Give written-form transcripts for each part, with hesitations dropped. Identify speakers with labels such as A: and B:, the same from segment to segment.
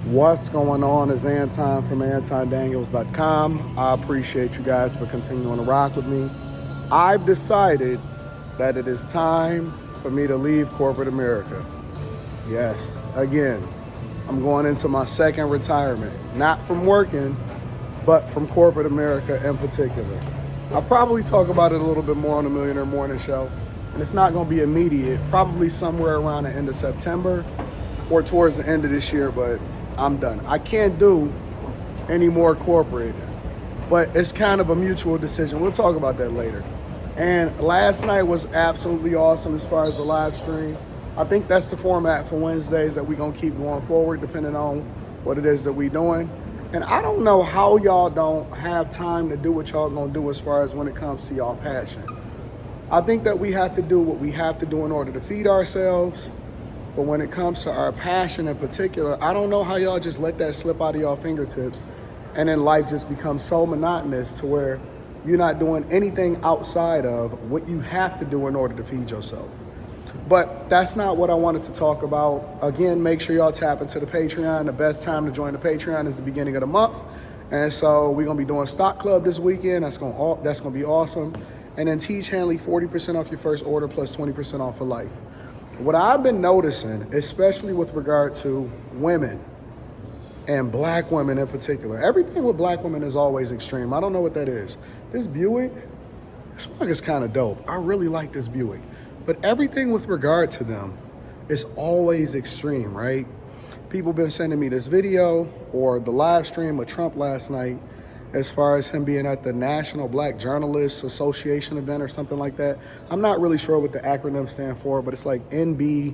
A: What's going on is Anton from antondaniels.com. I appreciate you guys for continuing to rock with me. I've decided that it is time for me to leave corporate America. Yes, again, I'm going into my second retirement, not from working, but from corporate America in particular. I'll probably talk about it a little bit more on the Millionaire Morning Show, and it's not going to be immediate, probably somewhere around the end of September or towards the end of this year, but I'm done. I can't do any more corporate, but it's kind of a mutual decision. We'll talk about that later. And last night was absolutely awesome as far as the live stream. I think that's the format for Wednesdays that we're going to keep going forward, depending on what it is that we're doing. And I don't know how y'all don't have time to do what y'all going to do as far as when it comes to y'all passion. I think that we have to do what we have to do in order to feed ourselves. But when it comes to our passion in particular, I don't know how y'all just let that slip out of y'all fingertips and then life just becomes so monotonous to where you're not doing anything outside of what you have to do in order to feed yourself. But that's not what I wanted to talk about. Again, make sure y'all tap into the Patreon. The best time to join the Patreon is the beginning of the month. And so we're going to be doing Stock Club this weekend. That's going to be awesome. And then Teach Hanley, 40% off your first order plus 20% off for life. What I've been noticing, especially with regard to women and black women in particular, everything with black women is always extreme. I don't know what that is. This Buick, this one is kind of dope. I really like this Buick. But everything with regard to them is always extreme, right? People been sending me this video or the live stream of Trump last night as far as him being at the National Black Journalists Association event or something like that. I'm not really sure what the acronyms stand for, but it's like NBJA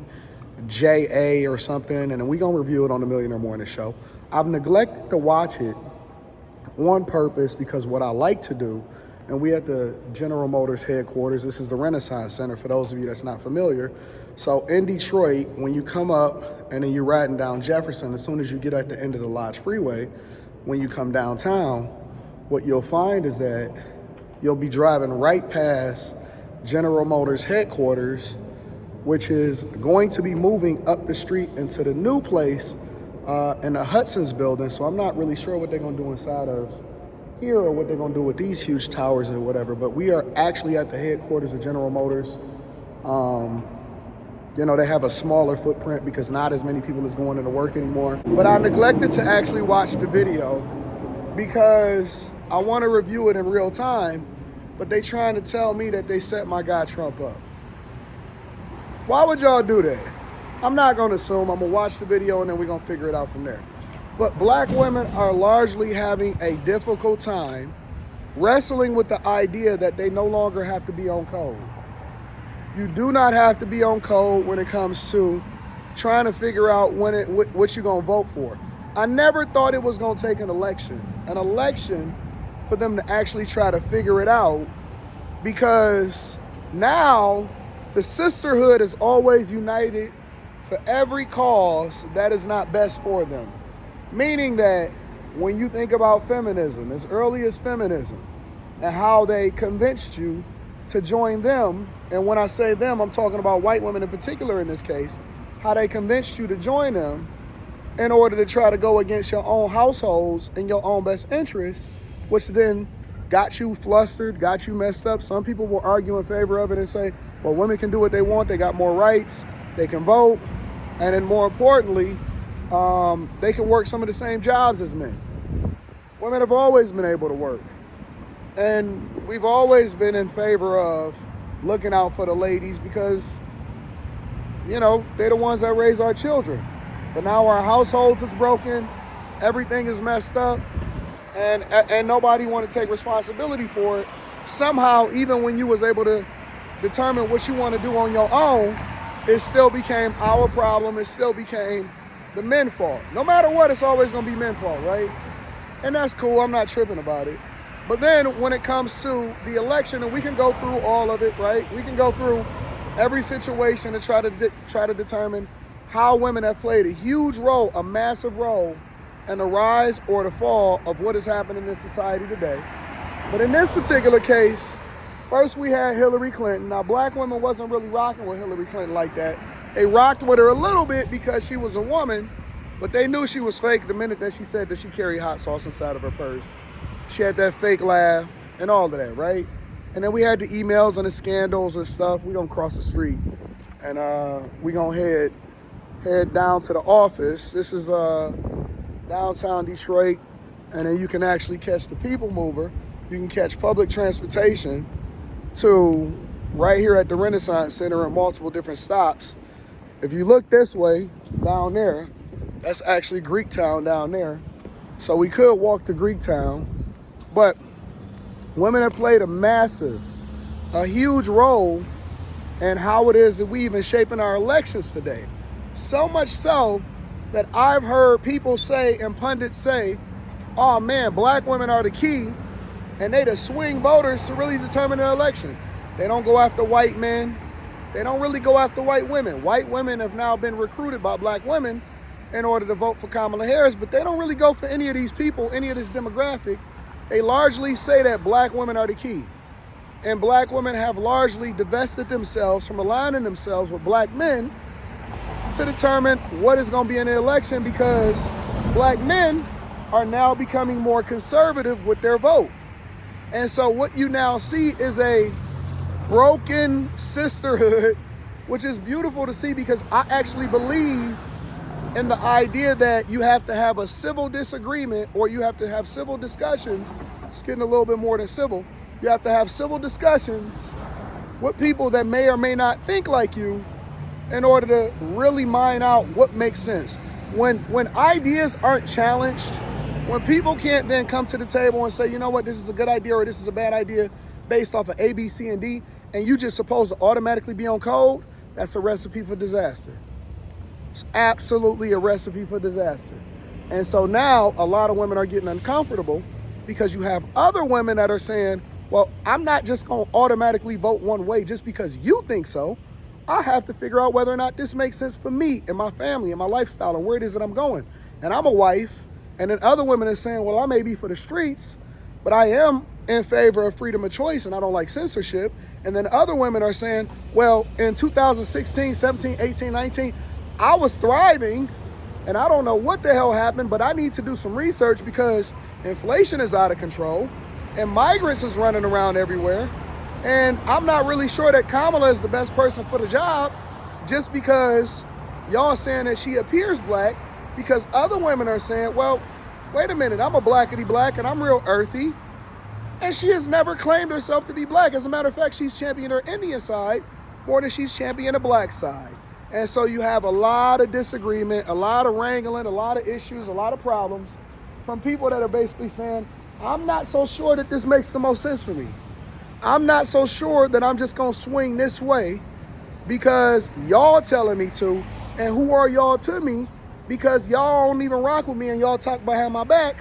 A: or something, and then we're going to review it on the Millionaire Morning Show. I've neglected to watch it on purpose because what I like to do, and we at the General Motors headquarters, this is the Renaissance Center for those of you that's not familiar. So in Detroit, when you come up and then you're riding down Jefferson, as soon as you get at the end of the Lodge Freeway, when you come downtown, what you'll find is that you'll be driving right past General Motors headquarters, which is going to be moving up the street into the new place in the Hudson's building. So I'm not really sure what they're going to do inside of here or what they're going to do with these huge towers or whatever. But we are actually at the headquarters of General Motors. They have a smaller footprint because not as many people is going into work anymore. But I neglected to actually watch the video because I want to review it in real time, but they trying to tell me that they set my guy Trump up. Why would y'all do that? I'm not going to assume. I'm going to watch the video and then we're going to figure it out from there. But black women are largely having a difficult time wrestling with the idea that they no longer have to be on code. You do not have to be on code when it comes to trying to figure out what you're going to vote for. I never thought it was going to take an election for them to actually try to figure it out, because now the sisterhood is always united for every cause that is not best for them. Meaning that when you think about feminism, as early as feminism, and how they convinced you to join them, and when I say them, I'm talking about white women in particular in this case, how they convinced you to join them in order to try to go against your own households and your own best interests, which then got you flustered, got you messed up. Some people will argue in favor of it and say, well, women can do what they want, they got more rights, they can vote, and then more importantly, they can work some of the same jobs as men. Women have always been able to work. And we've always been in favor of looking out for the ladies because, they're the ones that raise our children. But now our households is broken, everything is messed up, and nobody want to take responsibility for it. Somehow, even when you was able to determine what you want to do on your own, it still became our problem. It still became the men's fault. No matter what, it's always going to be men's fault, right? And that's cool. I'm not tripping about it. But then when it comes to the election, and we can go through all of it, right? We can go through every situation to try to determine how women have played a huge role, a massive role, in the rise or the fall of what is happening in society today. But in this particular case, first we had Hillary Clinton. Now, black women wasn't really rocking with Hillary Clinton like that. They rocked with her a little bit because she was a woman, But they knew she was fake the minute that she said that she carried hot sauce inside of her purse. She had that fake laugh and all of that, right? And then we had the emails and the scandals and stuff. We don't cross the street. And we gonna head down to the office. This is downtown Detroit. And then you can actually catch the People Mover. You can catch public transportation to right here at the Renaissance Center at multiple different stops. If you look this way, down there, that's actually Greektown down there. So we could walk to Greektown, but women have played a huge role in how it is that we even shaping our elections today. So much so that I've heard people say and pundits say, oh man, black women are the key, and they the swing voters to really determine the election. They don't go after white men. They don't really go after white women. White women have now been recruited by black women in order to vote for Kamala Harris, but they don't really go for any of these people, any of this demographic. They largely say that black women are the key. And black women have largely divested themselves from aligning themselves with black men to determine what is going to be in the election, because black men are now becoming more conservative with their vote. And so what you now see is a broken sisterhood, which is beautiful to see, because I actually believe in the idea that you have to have a civil disagreement, or you have to have civil discussions. It's getting a little bit more than civil. You have to have civil discussions with people that may or may not think like you in order to really mine out what makes sense. When ideas aren't challenged, when people can't then come to the table and say, you know what, this is a good idea or this is a bad idea based off of A, B, C, and D, and you just supposed to automatically be on code, that's a recipe for disaster. It's absolutely a recipe for disaster. And so now a lot of women are getting uncomfortable because you have other women that are saying, well, I'm not just going to automatically vote one way just because you think so. I have to figure out whether or not this makes sense for me and my family and my lifestyle and where it is that I'm going. And I'm a wife. And then other women are saying, well, I may be for the streets, but I am in favor of freedom of choice and I don't like censorship. And then other women are saying, well, in 2016, 17, 18, 19, I was thriving and I don't know what the hell happened, but I need to do some research because inflation is out of control and migrants is running around everywhere. And I'm not really sure that Kamala is the best person for the job just because y'all saying that she appears black, because other women are saying, well, wait a minute, I'm a blackity black and I'm real earthy. And she has never claimed herself to be black. As a matter of fact, she's championed her Indian side more than she's championed the black side. And so you have a lot of disagreement, a lot of wrangling, a lot of issues, a lot of problems from people that are basically saying, I'm not so sure that this makes the most sense for me. I'm not so sure that I'm just gonna swing this way because y'all telling me to, and who are y'all to me? Because y'all don't even rock with me and y'all talk behind my back.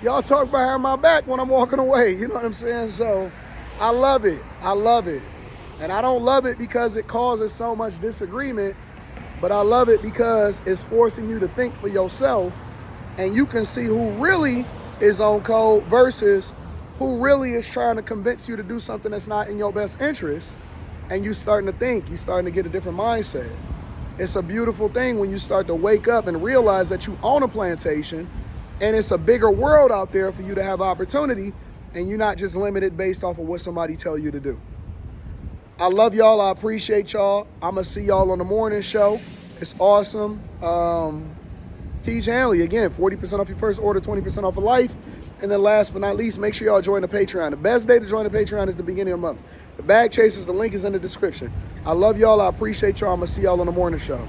A: Y'all talk behind my back when I'm walking away, you know what I'm saying? So I love it, I love it. And I don't love it because it causes so much disagreement, but I love it because it's forcing you to think for yourself and you can see who really is on code versus who really is trying to convince you to do something that's not in your best interest. And you starting to think, you starting to get a different mindset. It's a beautiful thing when you start to wake up and realize that you own a plantation and it's a bigger world out there for you to have opportunity and you're not just limited based off of what somebody tell you to do. I love y'all. I appreciate y'all. I'm going to see y'all on the morning show. It's awesome. Teach Hanley, again, 40% off your first order, 20% off of life. And then last but not least, make sure y'all join the Patreon. The best day to join the Patreon is the beginning of the month. The Bag Chasers, the link is in the description. I love y'all. I appreciate y'all. I'm going to see y'all on the morning show.